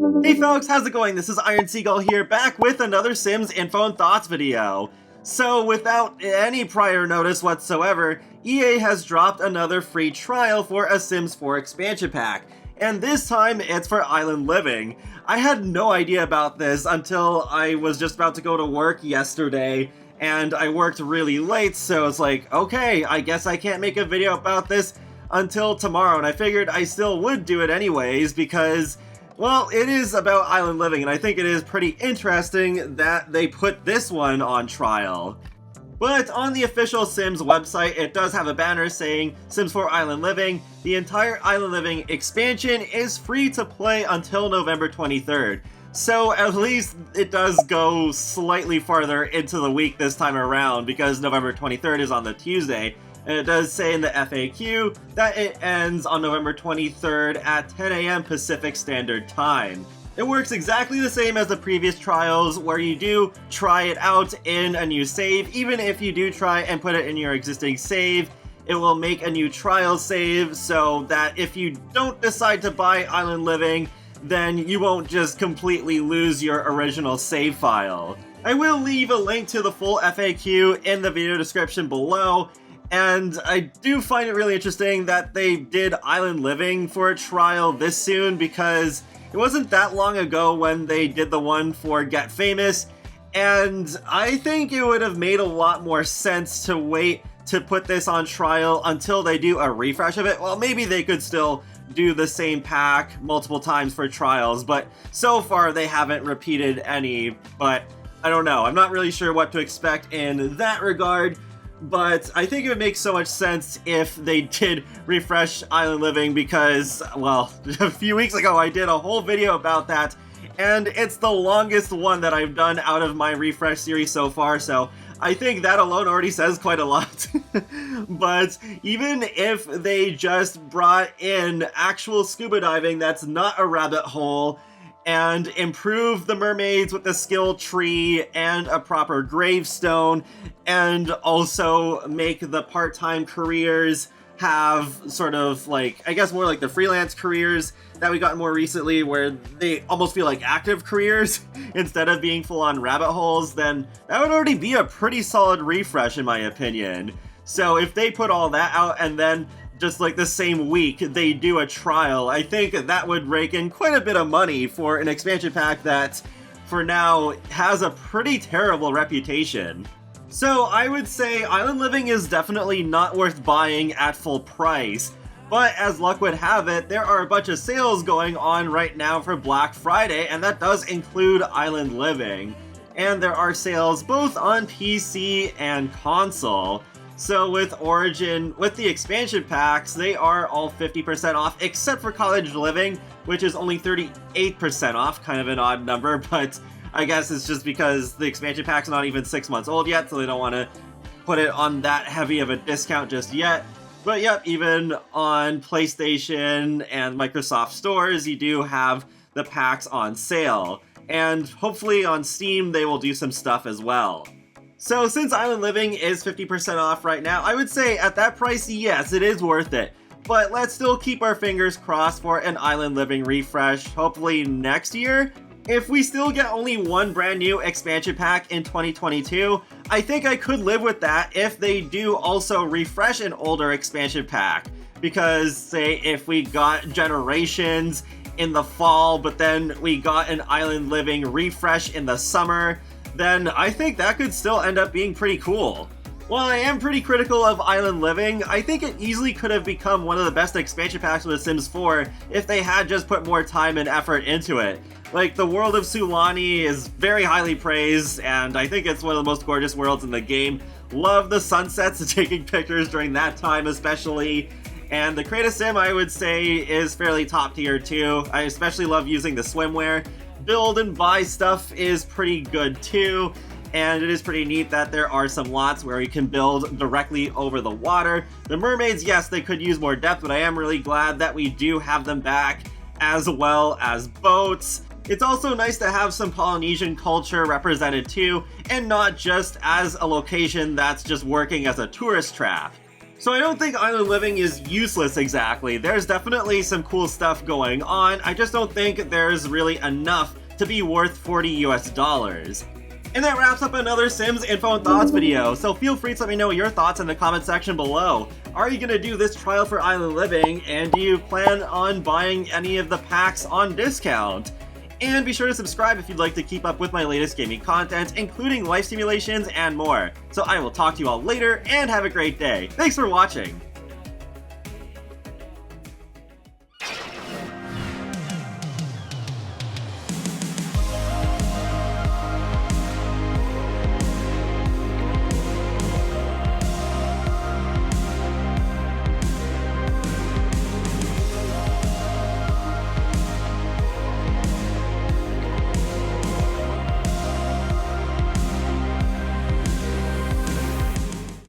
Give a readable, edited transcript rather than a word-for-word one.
Hey folks, how's it going? This is Iron Seagull here, back with another Sims Info and Thoughts video. So without any prior notice whatsoever, EA has dropped another free trial for a Sims 4 expansion pack, and this time it's for Island Living. I had no idea about this until I was just about to go to work yesterday, and I worked really late, so it's like, okay, I guess I can't make a video about this until tomorrow, and I figured I still would do it anyways because, well, it is about Island Living, and I think it is pretty interesting that they put this one on trial. But on the official Sims website, it does have a banner saying Sims 4 Island Living. The entire Island Living expansion is free to play until November 23rd. So at least it does go slightly farther into the week this time around, because November 23rd is on the Tuesday. And it does say in the FAQ that it ends on November 23rd at 10 AM Pacific Standard Time. It works exactly the same as the previous trials, where you do try it out in a new save. Even if you do try and put it in your existing save, it will make a new trial save, so that if you don't decide to buy Island Living, then you won't just completely lose your original save file. I will leave a link to the full FAQ in the video description below. And I do find it really interesting that they did Island Living for a trial this soon, because it wasn't that long ago when they did the one for Get Famous, and I think it would have made a lot more sense to wait to put this on trial until they do a refresh of it. Well, maybe they could still do the same pack multiple times for trials, but so far they haven't repeated any, but I don't know. I'm not really sure what to expect in that regard. But I think it would make so much sense if they did refresh Island Living, because, well, a few weeks ago I did a whole video about that, and it's the longest one that I've done out of my refresh series so far, so I think that alone already says quite a lot. But even if they just brought in actual scuba diving that's not a rabbit hole, and improve the mermaids with a skill tree and a proper gravestone, and also make the part-time careers have sort of like, I guess more like the freelance careers that we got more recently, where they almost feel like active careers instead of being full-on rabbit holes, then that would already be a pretty solid refresh in my opinion. So if they put all that out and then just like the same week they do a trial, I think that would rake in quite a bit of money for an expansion pack that, for now, has a pretty terrible reputation. So I would say Island Living is definitely not worth buying at full price, but as luck would have it, there are a bunch of sales going on right now for Black Friday, and that does include Island Living. And there are sales both on PC and console. So with Origin, with the expansion packs, they are all 50% off, except for Cottage Living, which is only 38% off, kind of an odd number, but I guess it's just because the expansion pack's not even 6 months old yet, so they don't want to put it on that heavy of a discount just yet. But yep, even on PlayStation and Microsoft stores, you do have the packs on sale. And hopefully on Steam, they will do some stuff as well. So since Island Living is 50% off right now, I would say at that price, yes, it is worth it. But let's still keep our fingers crossed for an Island Living refresh, hopefully next year. If we still get only one brand new expansion pack in 2022, I think I could live with that if they do also refresh an older expansion pack. Because, say, if we got Generations in the fall, but then we got an Island Living refresh in the summer, then I think that could still end up being pretty cool. While I am pretty critical of Island Living, I think it easily could have become one of the best expansion packs with Sims 4 if they had just put more time and effort into it. Like, the world of Sulani is very highly praised, and I think it's one of the most gorgeous worlds in the game. Love the sunsets and taking pictures during that time especially. And the Create a Sim, I would say, is fairly top tier too. I especially love using the swimwear. Build and buy stuff is pretty good too, and it is pretty neat that there are some lots where you can build directly over the water. The mermaids, yes, they could use more depth, but I am really glad that we do have them back, as well as boats. It's also nice to have some Polynesian culture represented too, and not just as a location that's just working as a tourist trap. So I don't think Island Living is useless exactly. There's definitely some cool stuff going on. I just don't think there's really enough to be worth $40 US. And that wraps up another Sims Info and Thoughts video, so feel free to let me know your thoughts in the comment section below. Are you gonna do this trial for Island Living, and do you plan on buying any of the packs on discount? And be sure to subscribe if you'd like to keep up with my latest gaming content, including life simulations and more. So I will talk to you all later, and have a great day. Thanks for watching!